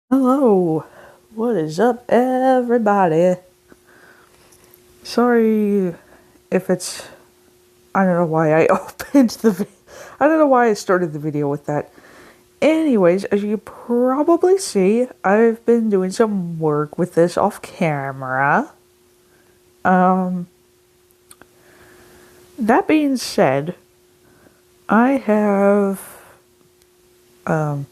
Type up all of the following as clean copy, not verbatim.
Hello, what is up, everybody? Sorry if it's. I don't know why I opened I don't know why I started the video with that. Anyways, as you probably see, I've been doing some work with this off camera. Um, that being said, I have. Um,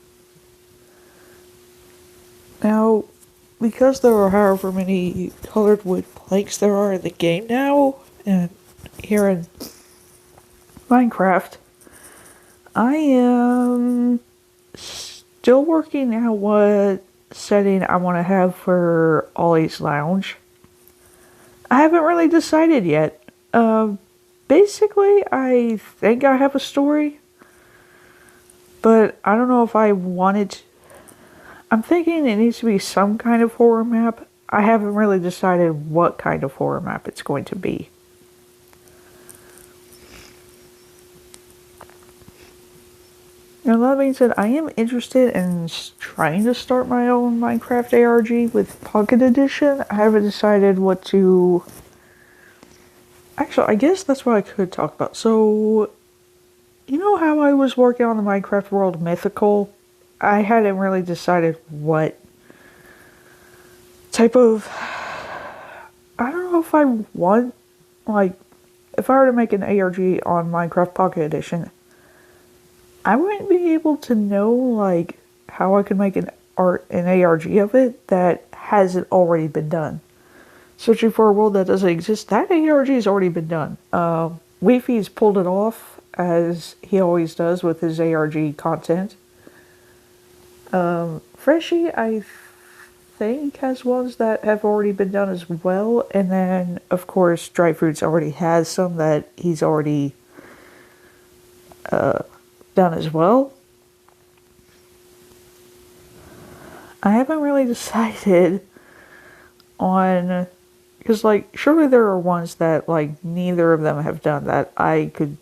now, because there are however many colored wood planks there are in the game now, and here in Minecraft, I am still working out what setting I want to have for Ollie's Lounge. I haven't really decided yet. Basically, I think I have a story, but I don't know if I wanted. I'm thinking it needs to be some kind of horror map. I haven't really decided what kind of horror map it's going to be. Now, that being said, I am interested in trying to start my own Minecraft ARG with Pocket Edition. I haven't decided what to. Actually, I guess that's what I could talk about. So, you know how I was working on the Minecraft World Mythical? I hadn't really decided what type of. I don't know if I want. Like, if I were to make an ARG on Minecraft Pocket Edition, I wouldn't be able to know like how I could make an ARG of it that hasn't already been done. Searching for a world that doesn't exist, that ARG has already been done. Wi-Fi's pulled it off as he always does with his ARG content. Freshie, I think, has ones that have already been done as well, and then of course Dry Fruits already has some that he's already done as well. I haven't really decided on, because like surely there are ones that like neither of them have done that I could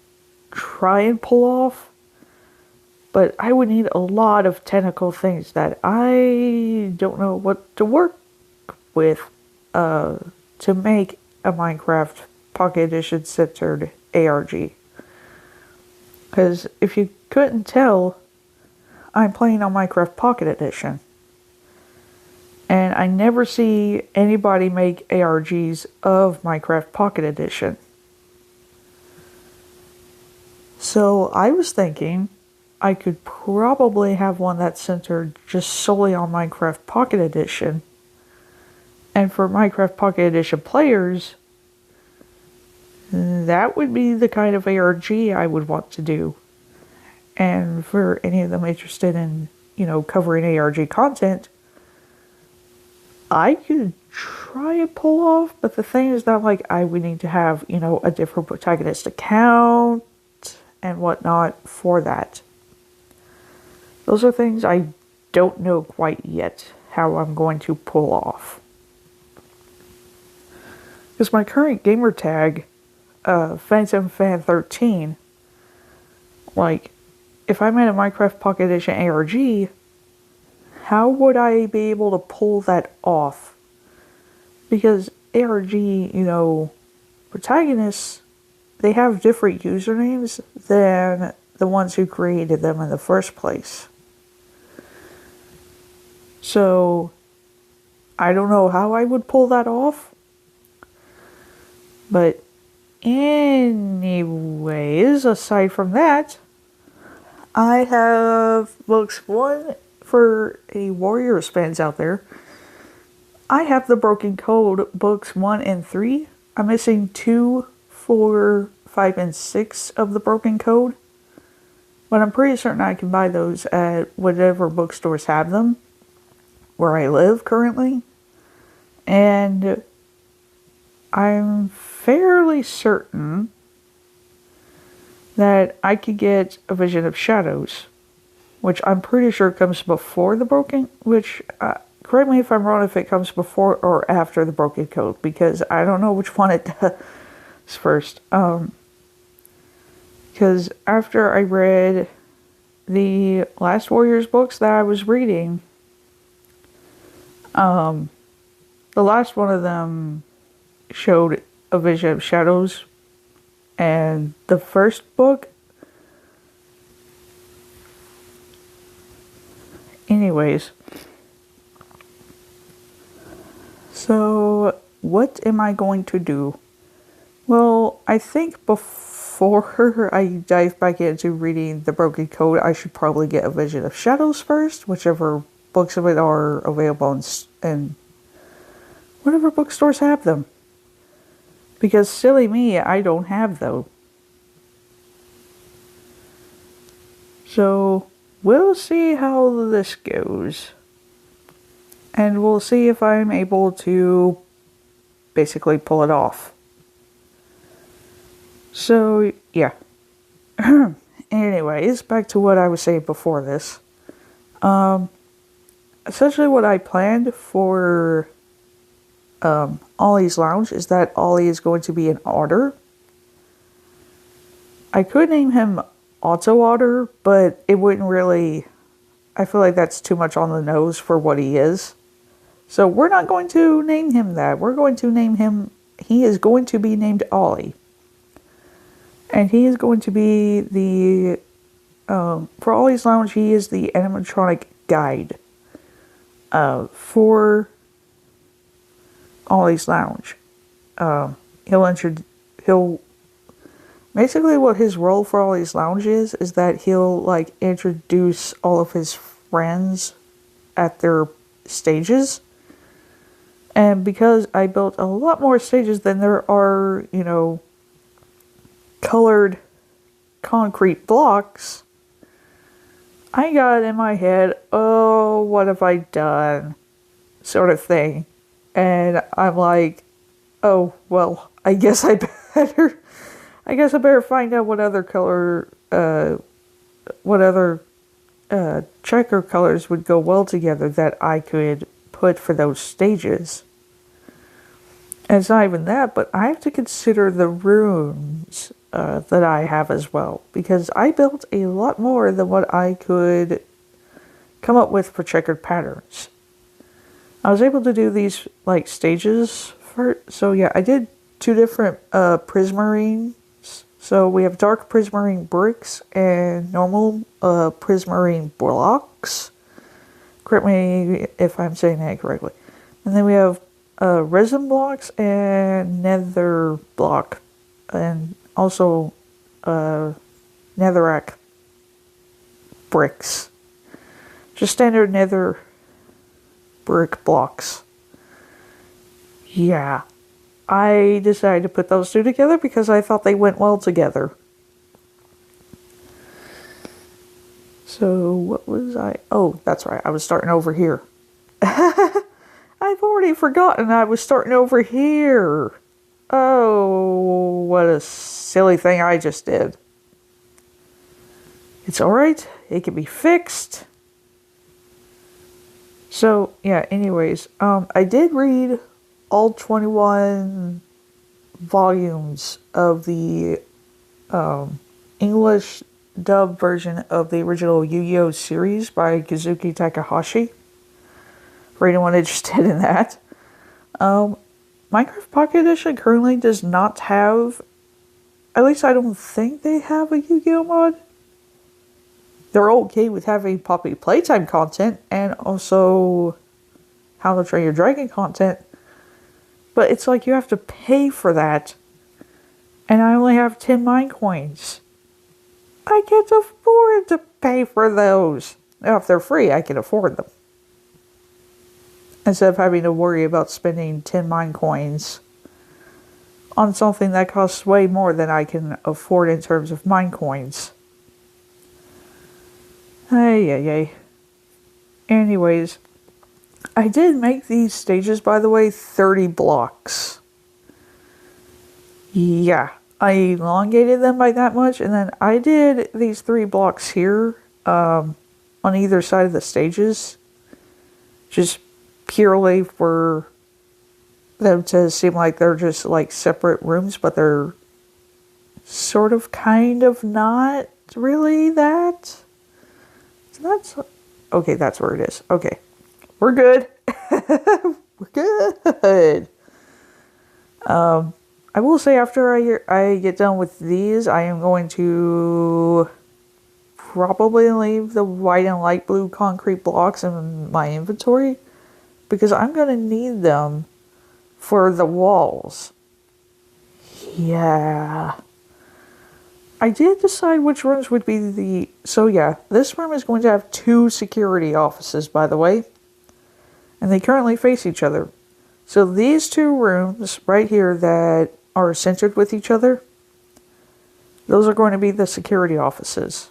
try and pull off, but I would need a lot of technical things that I don't know what to work with to make a Minecraft Pocket Edition centered ARG. Because if you couldn't tell, I'm playing on Minecraft Pocket Edition. And I never see anybody make ARGs of Minecraft Pocket Edition. So I was thinking I could probably have one that's centered just solely on Minecraft Pocket Edition. And for Minecraft Pocket Edition players, that would be the kind of ARG I would want to do. And for any of them interested in, covering ARG content, I could try and pull off, but the thing is that, like, I would need to have, a different protagonist account and whatnot for that. Those are things I don't know quite yet how I'm going to pull off. Because my current gamer tag, PhantomFan13, like, if I made a Minecraft Pocket Edition ARG, how would I be able to pull that off? Because ARG, protagonists, they have different usernames than the ones who created them in the first place. So, I don't know how I would pull that off. But anyways, aside from that, I have books 1 for any Warriors fans out there. I have the Broken Code books 1 and 3. I'm missing 2, 4, 5, and 6 of the Broken Code. But I'm pretty certain I can buy those at whatever bookstores have them, where I live currently. And I'm fairly certain that I could get A Vision of Shadows, which I'm pretty sure comes before the Broken, correct me if I'm wrong if it comes before or after the Broken Code, because I don't know which one it does first. Because after I read the Last Warriors books that I was reading, The last one of them showed a vision of shadows, and the first book, anyways. So what am I going to do? Well, I think before I dive back into reading The Broken Code, I should probably get A Vision of Shadows first, whichever books of it are available in whatever bookstores have them. Because silly me, I don't have those. So we'll see how this goes. And we'll see if I'm able to basically pull it off. So, yeah. Anyways, back to what I was saying before this. Essentially what I planned for Ollie's Lounge is that Ollie is going to be an otter. I could name him Otto Otter, but it wouldn't really... I feel like that's too much on the nose for what he is. So we're not going to name him that. We're going to name him... He is going to be named Ollie. And he is going to be the... for Ollie's Lounge, he is the animatronic guide. For Ollie's Lounge. He'll basically what his role for Ollie's Lounge is that he'll like introduce all of his friends at their stages. And because I built a lot more stages than there are, you know, colored concrete blocks, I got in my head, oh, what have I done? Sort of thing. And I'm like, oh, well, I guess I better find out what other color, checker colors would go well together that I could put for those stages. And it's not even that, but I have to consider the rooms that I have as well, because I built a lot more than what I could come up with for checkered patterns. I was able to do these like stages for, so yeah, I did 2 different prismarines. So we have dark prismarine bricks and normal prismarine blocks. Correct me if I'm saying that correctly. And then we have resin blocks and nether block, and also netherrack bricks. Just standard nether brick blocks. Yeah. I decided to put those 2 together because I thought they went well together. So, what was I... Oh, that's right. I was starting over here. I've already forgotten I was starting over here. Oh, what a silly thing I just did. It's alright. It can be fixed. So, yeah, anyways. I did read all 21 volumes of the English dub version of the original Yu-Gi-Oh! Series by Kazuki Takahashi. For anyone interested in that. Minecraft Pocket Edition currently does not have, at least I don't think they have a Yu-Gi-Oh! Mod. They're okay with having Poppy Playtime content and also How to Train Your Dragon content. But it's like you have to pay for that. And I only have 10 mine coins. I can't afford to pay for those. Now, if they're free, I can afford them. Instead of having to worry about spending 10 mine coins on something that costs way more than I can afford in terms of mine coins. Ay. Anyways, I did make these stages, by the way, 30 blocks. Yeah, I elongated them by that much, and then I did these 3 blocks here on either side of the stages, just purely for them to seem like they're just like separate rooms, but they're sort of kind of not really that. So that's okay, that's where it is. Okay, we're good. We're good. I will say after I get done with these, I am going to probably leave the white and light blue concrete blocks in my inventory because I'm going to need them for the walls. Yeah. I did decide which rooms would be the... So yeah, this room is going to have 2 security offices, by the way. And they currently face each other. So these 2 rooms right here that are centered with each other, those are going to be the security offices.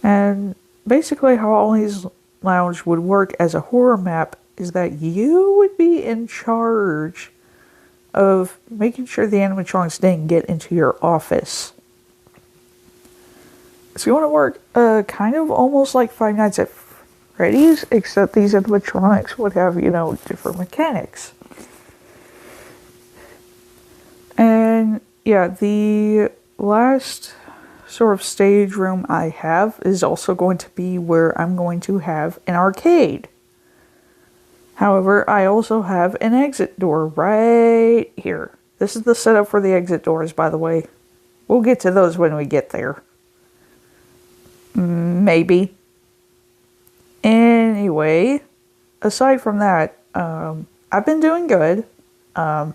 And basically how Ollie's Lounge would work as a horror map is that you would be in charge of making sure the animatronics didn't get into your office. So you want to work kind of almost like Five Nights at Freddy's, except these animatronics would have, different mechanics. And yeah, the last sort of stage room I have is also going to be where I'm going to have an arcade. However, I also have an exit door right here. This is the setup for the exit doors, by the way. We'll get to those when we get there. Maybe. Anyway, aside from that, I've been doing good. I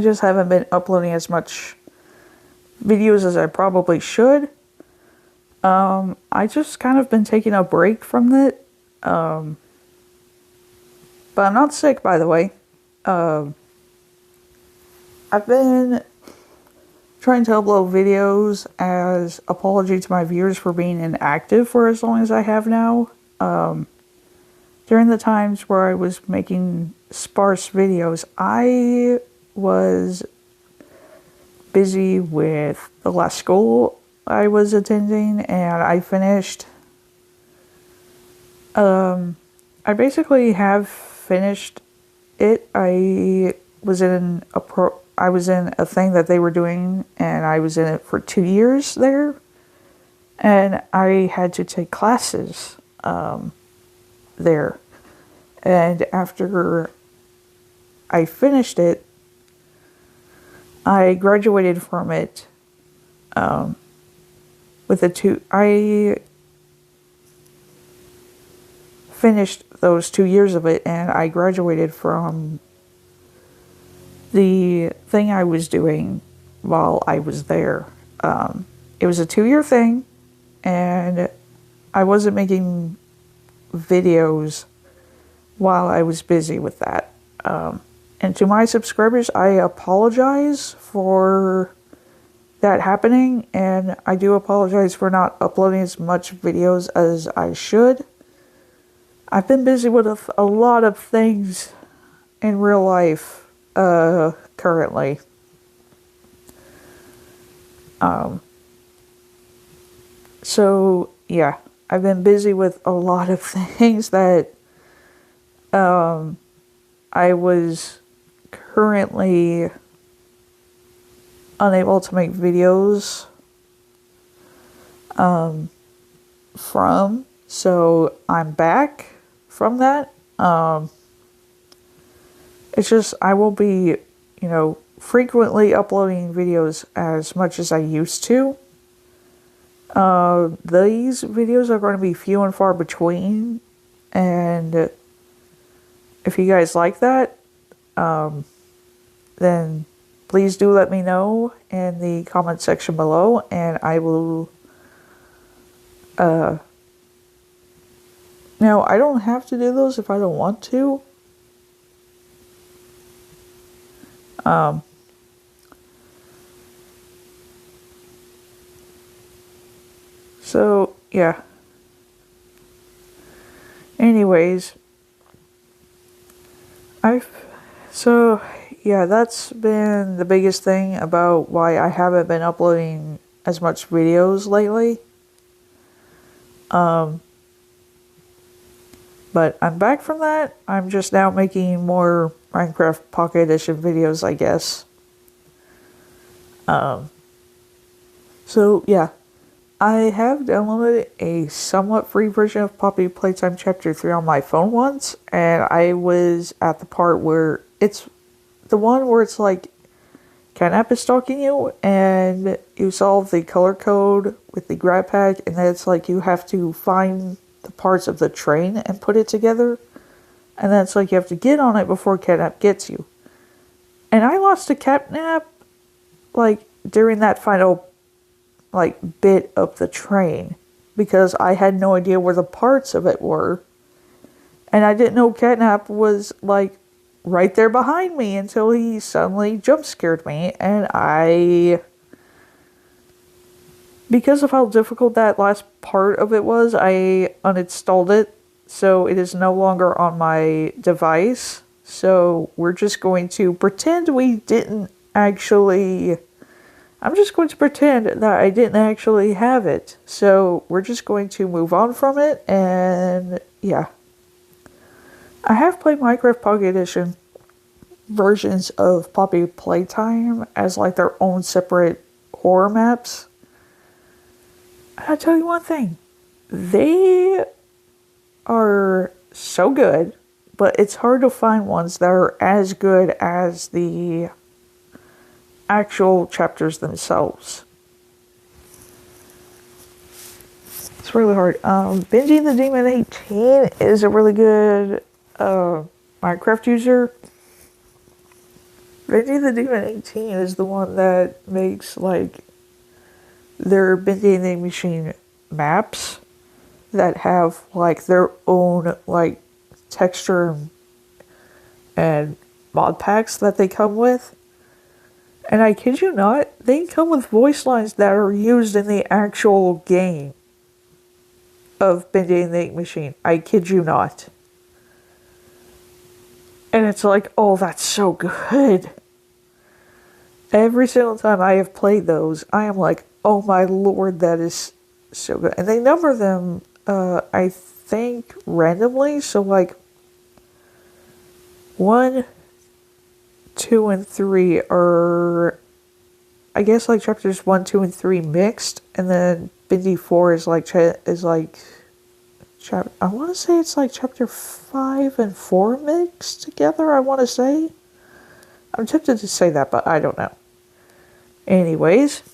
just haven't been uploading as much videos as I probably should. I just kind of been taking a break from it. But I'm not sick, by the way. I've been trying to upload videos as apology to my viewers for being inactive for as long as I have now. During the times where I was making sparse videos, I was busy with the last school I was attending, and I finished. I basically have finished it. I was in a thing that they were doing, and I was in it for 2 years there, and I had to take classes there. And after I finished it, I graduated from it with a 2. I finished those 2 years of it, and I graduated from the thing I was doing while I was there. It was a 2-year thing, and I wasn't making videos while I was busy with that. And to my subscribers, I apologize for that happening, and I do apologize for not uploading as much videos as I should. I've been busy with a lot of things in real life currently. So yeah, I've been busy with a lot of things that I was currently unable to make videos from. So I'm back from that. It's just I will be, frequently uploading videos as much as I used to. These videos are going to be few and far between, and if you guys like that, then please do let me know in the comment section below, and I will, now I don't have to do those if I don't want to. So yeah. Anyways, that's been the biggest thing about why I haven't been uploading as much videos lately. But I'm back from that. I'm just now making more Minecraft Pocket Edition videos, I guess. So yeah, I have downloaded a somewhat free version of Poppy Playtime Chapter 3 on my phone once, and I was at the part where it's the one where it's like Catnap is stalking you, and you solve the color code with the grab pack, and then it's like you have to find the parts of the train and put it together, and then it's like you have to get on it before Catnap gets you. And I lost to Catnap, like, during that final, like, bit of the train, because I had no idea where the parts of it were, and I didn't know Catnap was, like, right there behind me until he suddenly jump scared me, and because of how difficult that last part of it was, I uninstalled it, so it is no longer on my device. So we're just going to pretend we didn't actually... I'm just going to pretend that I didn't actually have it. So we're just going to move on from it, and yeah. I have played Minecraft Pocket Edition versions of Poppy Playtime as like their own separate horror maps. I'll tell you one thing. They are so good, but it's hard to find ones that are as good as the actual chapters themselves. It's really hard. Benji the Demon 18 is a really good Minecraft user. Ranting the Demon 18 is the one that makes, like, their Bendy the Machine maps that have, like, their own, like, texture and mod packs that they come with. And I kid you not, they come with voice lines that are used in the actual game of Bendy the Machine. I kid you not. And it's like, oh, that's so good. Every single time I have played those, I am like, oh my lord, that is so good. And they number them, I think, randomly. So, like, 1, 2, and 3 are, I guess, like, chapters 1, 2, and 3 mixed. And then Bendy 4 is like, I want to say it's like chapter 5 and 4 mixed together, I want to say. I'm tempted to say that, but I don't know. Anyways.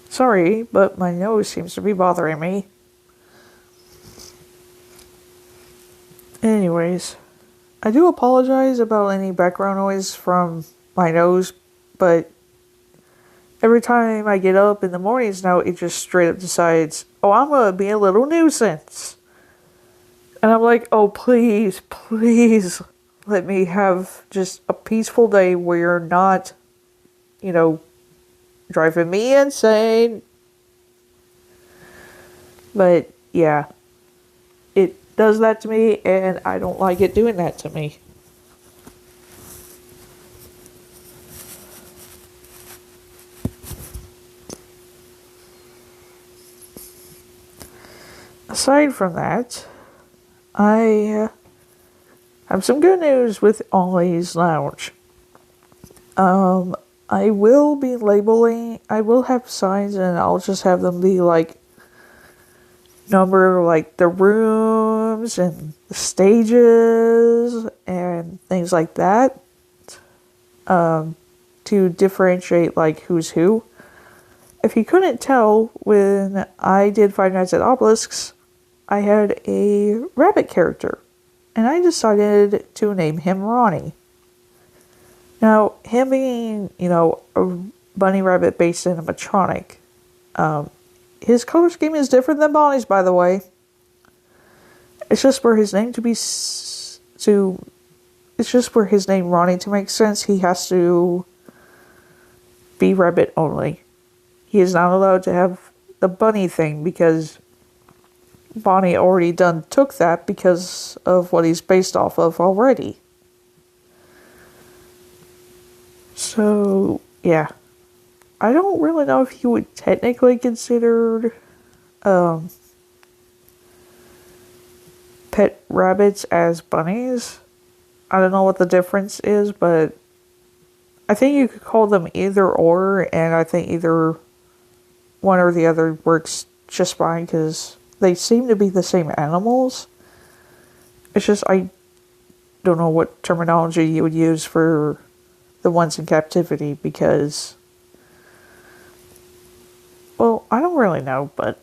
Sorry, but my nose seems to be bothering me. Anyways. I do apologize about any background noise from my nose, but every time I get up in the mornings now, it just straight up decides, oh, I'm going to be a little nuisance. And I'm like, oh, please, please let me have just a peaceful day where you're not, driving me insane. But yeah, it does that to me, and I don't like it doing that to me. Aside from that, I have some good news with Ollie's Lounge. I will be labeling, I will have signs, and I'll just have them be like number, like the rooms and the stages and things like that, to differentiate like who's who. If you couldn't tell, when I did Five Nights at Obelisks, I had a rabbit character, and I decided to name him Ronnie. Now, him being, a bunny rabbit based animatronic, his color scheme is different than Bonnie's, by the way. It's just for his name it's just for his name Ronnie to make sense, he has to be rabbit only. He is not allowed to have the bunny thing, because Bonnie already took that because of what he's based off of already. So, yeah. I don't really know if you would technically consider pet rabbits as bunnies. I don't know what the difference is, but I think you could call them either or, and I think either one or the other works just fine because they seem to be the same animals. It's just I don't know what terminology you would use for the ones in captivity because, well, I don't really know, but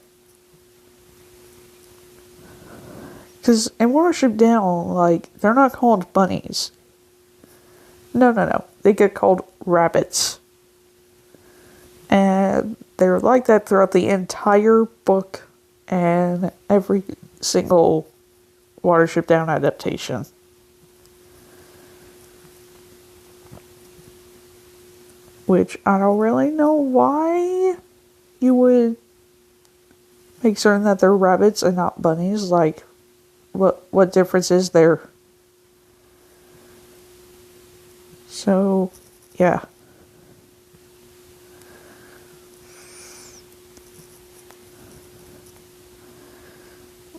because in Watership Down, like, they're not called bunnies. No. They get called rabbits. And they're like that throughout the entire book and every single Watership Down adaptation. Which I don't really know why you would make certain that they're rabbits and not bunnies. Like, what difference is there? So, yeah.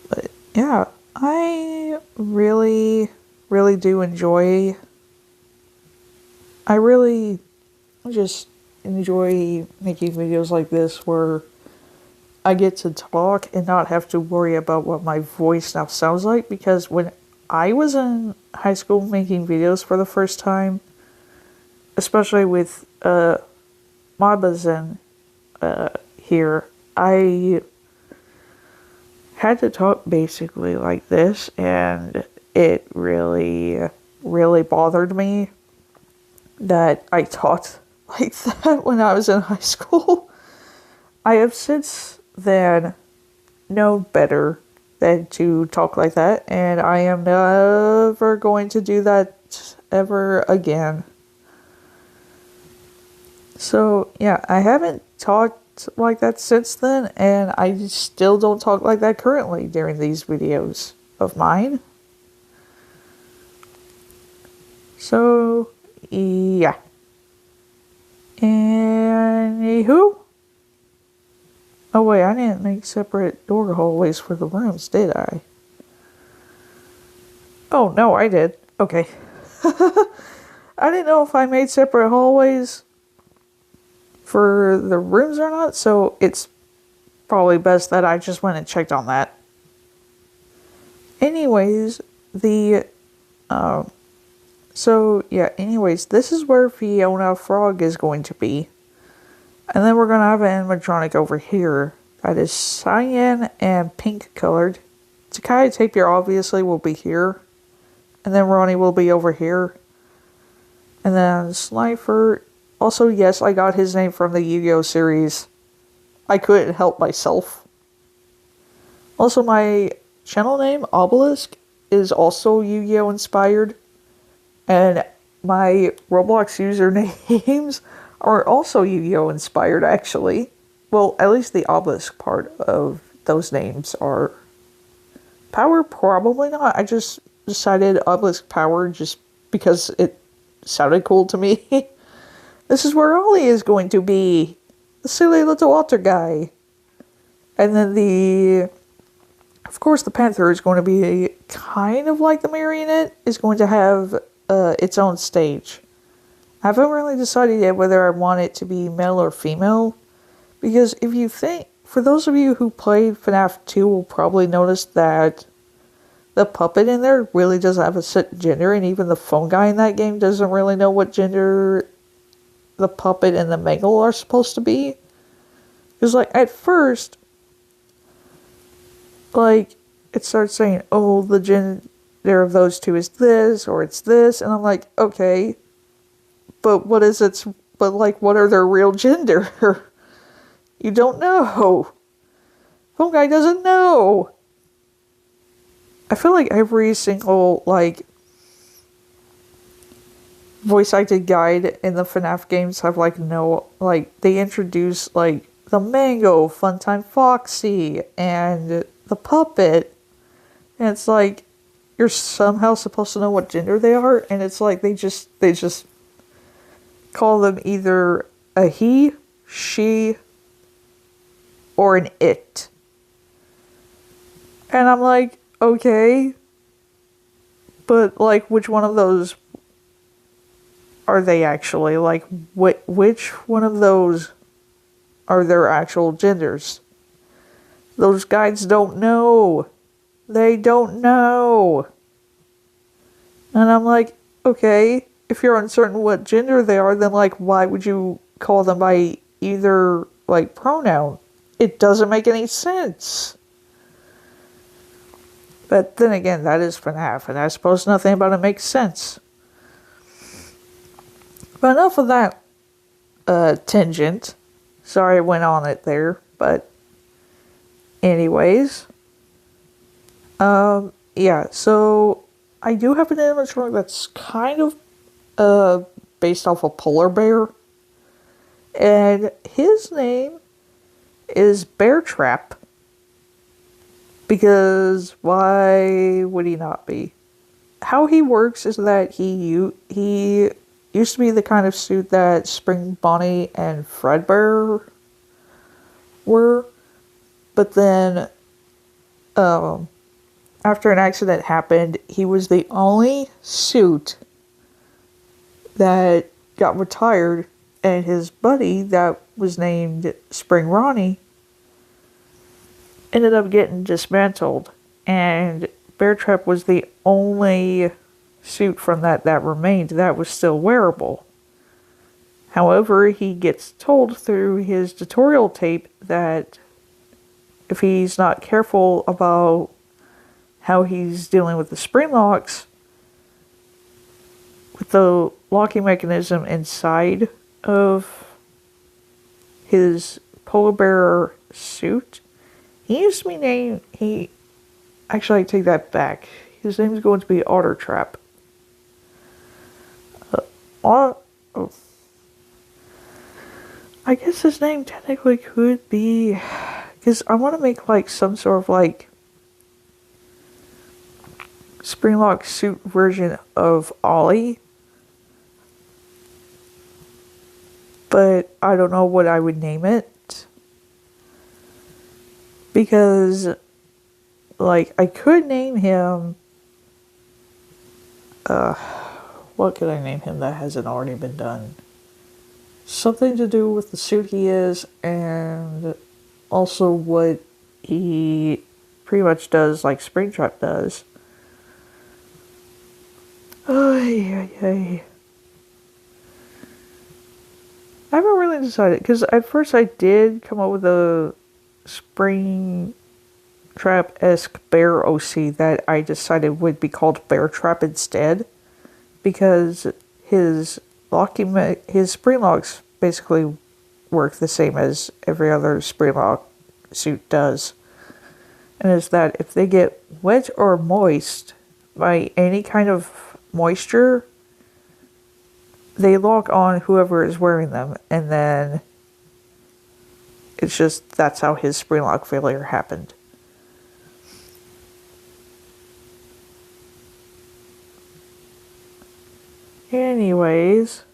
But, yeah, I really, really do enjoy... I really just enjoy making videos like this where I get to talk and not have to worry about what my voice now sounds like, because when I was in high school making videos for the first time, especially with Mabas in here, I had to talk basically like this, and it really, really bothered me that I talked like that when I was in high school. I have since then known better than to talk like that, and I am never going to do that ever again. So, yeah, I haven't talked like that since then, and I still don't talk like that currently during these videos of mine. So, yeah. Anywho. Oh wait, I didn't make separate door hallways for the rooms, did I? Oh, no, I did. Okay. I didn't know if I made separate hallways for the rooms or not, so it's probably best that I just went and checked on that. Anyways, anyways, this is where Fiona Frog is going to be. And then we're going to have an animatronic over here that is cyan and pink colored. Takai Tapir obviously will be here. And then Ronnie will be over here. And then Slifer. Also, yes, I got his name from the Yu-Gi-Oh series. I couldn't help myself. Also, my channel name, Obelisk, is also Yu-Gi-Oh inspired. And my Roblox usernames are also Yu-Gi-Oh inspired, actually. Well, at least the Obelisk part of those names are. Power, probably not. I just decided Obelisk Power just because it sounded cool to me. This is where Ollie is going to be. The silly little otter guy. And then of course, the Panther is going to be kind of like the Marionette, is going to have its own stage. I haven't really decided yet whether I want it to be male or female, because if you think, for those of you who played FNAF 2 will probably notice that the puppet in there really doesn't have a set gender, and even the phone guy in that game doesn't really know what gender the puppet and the Mangle are supposed to be. Because, like, at first, like, it starts saying, oh, the gender of those two is this, or it's this, and I'm like, okay, but what is it, but, like, what are their real gender? You don't know. Phone guy doesn't know. I feel like every single, like, voice-acted guide in the FNAF games have, like, they introduce, like, the Mango, Funtime Foxy, and the puppet. And it's like, you're somehow supposed to know what gender they are, and it's like, they just call them either a he, she, or an it. And I'm like, okay, But, like, which one of those are they actually? Like, which one of those are their actual genders? Those guides don't know. They don't know. And I'm like, okay, if you're uncertain what gender they are, then, like, why would you call them by either, like, pronoun? It doesn't make any sense. But then again, that is FNAF, and I suppose nothing about it makes sense. But enough of that tangent. Sorry I went on it there, but anyways. Yeah, so I do have an animatronic that's kind of based off a polar bear. And his name is Bear Trap. Because why would he not be? How he works is that he used to be the kind of suit that Spring Bonnie and Fredbear were. But then, after an accident happened, he was the only suit that got retired, and his buddy that was named Spring Ronnie ended up getting dismantled, and Bear Trap was the only suit from that remained that was still wearable. However, he gets told through his tutorial tape that if he's not careful about how he's dealing with the spring locks, with the locking mechanism inside of his polar bear suit, he used to be named, actually I take that back. His name is going to be Otter Trap. I guess his name technically could be, because I want to make like some sort of like Springlock suit version of Ollie. But I don't know what I would name it. Because, like, I could name him, what could I name him that hasn't already been done? Something to do with the suit he is, and also what he pretty much does, like Springtrap does. I haven't really decided, because at first I did come up with a Spring Trap-esque bear OC that I decided would be called Bear Trap instead, because his spring locks basically work the same as every other spring lock suit does. And is that if they get wet or moist by any kind of moisture, they lock on whoever is wearing them, and then it's just, that's how his spring lock failure happened. Anyways,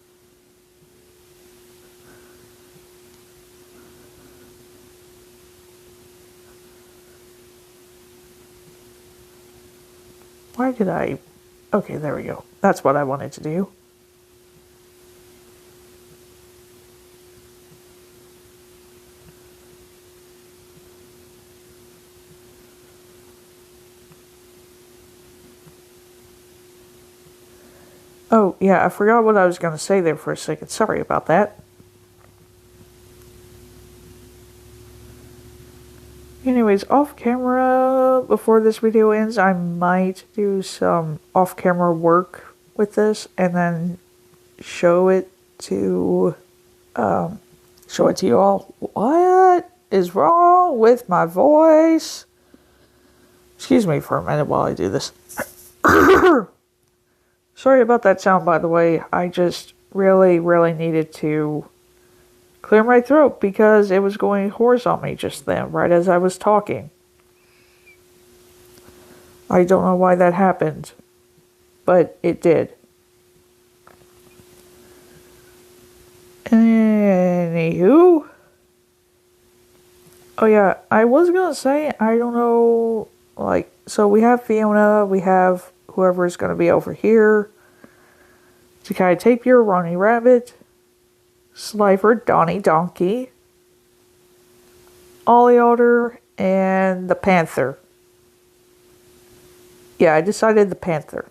why did I... Okay, there we go. That's what I wanted to do. Oh, yeah, I forgot what I was going to say there for a second. Sorry about that. Anyways, off camera, before this video ends, I might do some off-camera work with this and then show it to you all. What is wrong with my voice? Excuse me for a minute while I do this. Sorry about that sound, by the way. I just really needed to clear my throat because it was going hoarse on me just then, right as I was talking. I don't know why that happened, but it did. Anywho. Oh yeah, I was gonna say, I don't know, like, so we have Fiona, we have whoever is going to be over here. Zakai Tapir, Ronnie Rabbit, Slifer, Donnie Donkey, Ollie Otter, and the Panther. Yeah, I decided the Panther.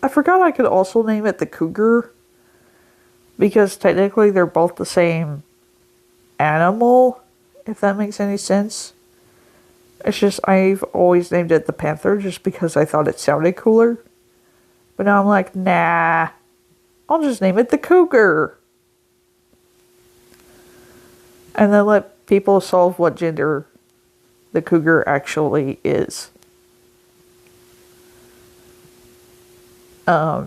I forgot I could also name it the Cougar, because technically they're both the same animal, if that makes any sense. It's just I've always named it the Panther just because I thought it sounded cooler. But now I'm like, nah, I'll just name it the Cougar. And then let people solve what gender the cougar actually is. I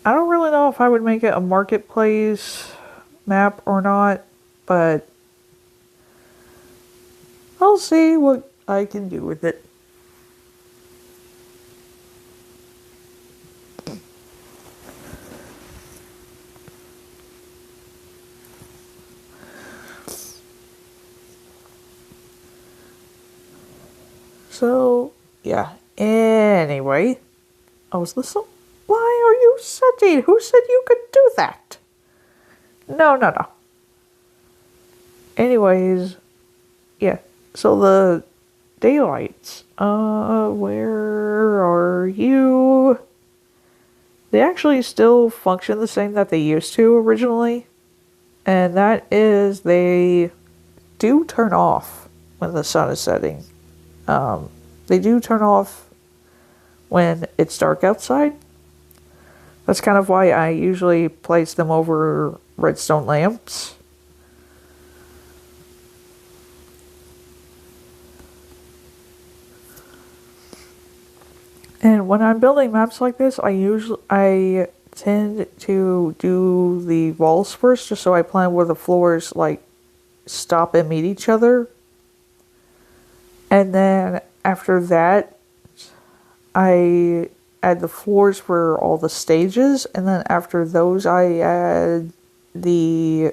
don't really know if I would make it a marketplace map or not, but I'll see what I can do with it. So, yeah. Anyway, I was listening. Why are you sitting? Who said you could do that? No. Anyways, yeah. So the daylights. Where are you? They actually still function the same that they used to originally. And that is they do turn off when the sun is setting. They do turn off when it's dark outside. That's kind of why I usually place them over redstone lamps. And when I'm building maps like this, I tend to do the walls first, just so I plan where the floors like stop and meet each other. And then after that, I add the floors for all the stages, and then after those I add the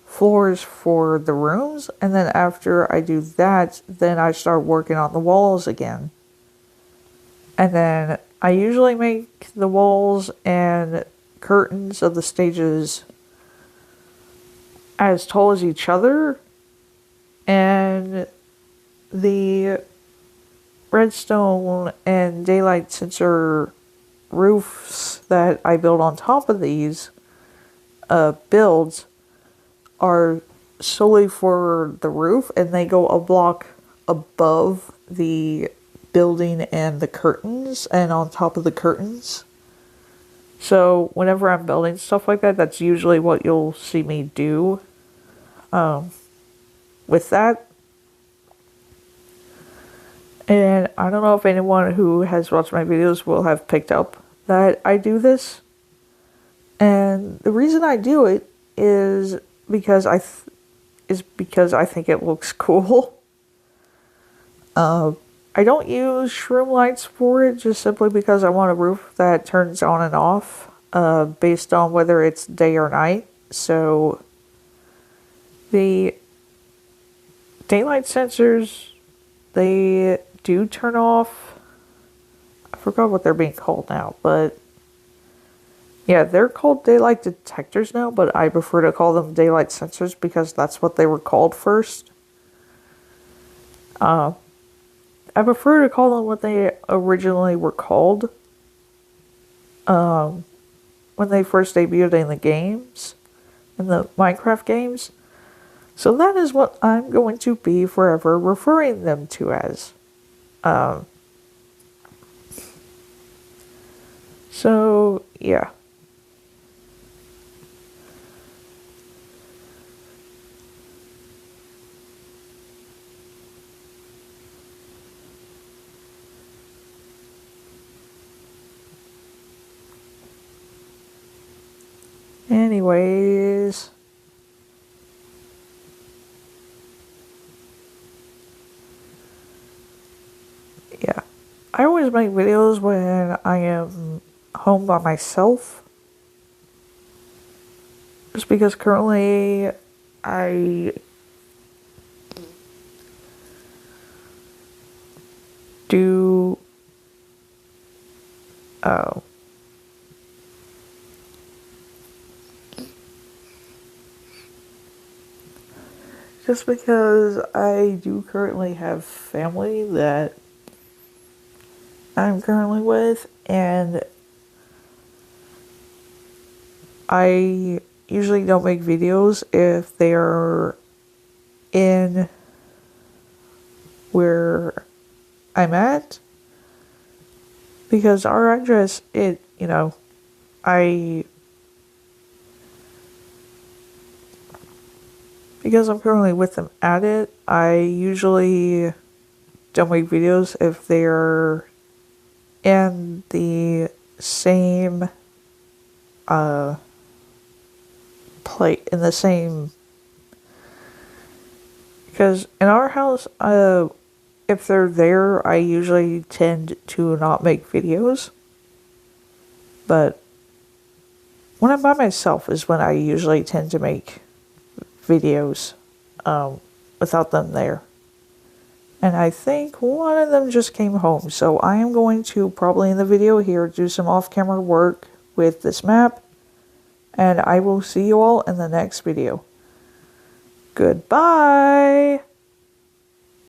floors for the rooms, and then after I do that, then I start working on the walls again. And then I usually make the walls and curtains of the stages as tall as each other, and the redstone and daylight sensor roofs that I build on top of these builds are solely for the roof, and they go a block above the building and the curtains and on top of the curtains. So whenever I'm building stuff like that, that's usually what you'll see me do with that. And I don't know if anyone who has watched my videos will have picked up that I do this. And the reason I do it is because I think it looks cool. I don't use shroom lights for it, just simply because I want a roof that turns on and off based on whether it's day or night. So the daylight sensors, they do turn off. I forgot what they're being called now, but yeah, they're called daylight detectors now, but I prefer to call them daylight sensors because that's what they were called first. I prefer to call them what they originally were called when they first debuted in the games, in the Minecraft games. So that is what I'm going to be forever referring them to as. So, yeah. Anyways, yeah, I always make videos when I am home by myself, just because currently I do just because I do currently have family that I'm currently with, and I usually don't make videos if they are in where I'm at, because our address, I because I'm currently with them at it, I usually don't make videos if they're in the same plate, in the same, because in our house, if they're there, I usually tend to not make videos, but when I'm by myself is when I usually tend to make videos without them there. And I think one of them just came home, so I am going to probably in the video here do some off-camera work with this map, and I will see you all in the next video. Goodbye!